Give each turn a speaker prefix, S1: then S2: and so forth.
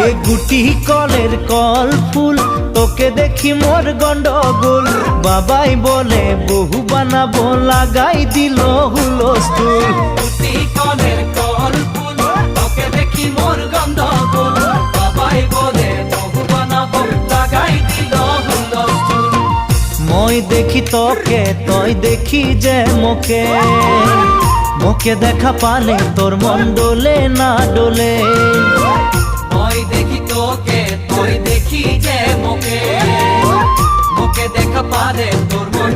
S1: এ গুটি কলের কল ফুল তোকে দেখি মোর গন্ডগোল বাবাই বলে বহু বানাবো লাগাই দিল হুলস্থুল
S2: গুটি কলের কল ফুল তোকে দেখি মোর গন্ডগোল বাবাই বলে বহু বানাবো লাগাই দিল হুলস্থুল
S1: মই দেখি তোকে তই দেখি যে মোকে মোকে দেখা পালে তোর মন ডোলে না ডোলে
S2: মই দেখি তোকে তুই দেখি যে মোকে মোকে দেখা পারে তোর মন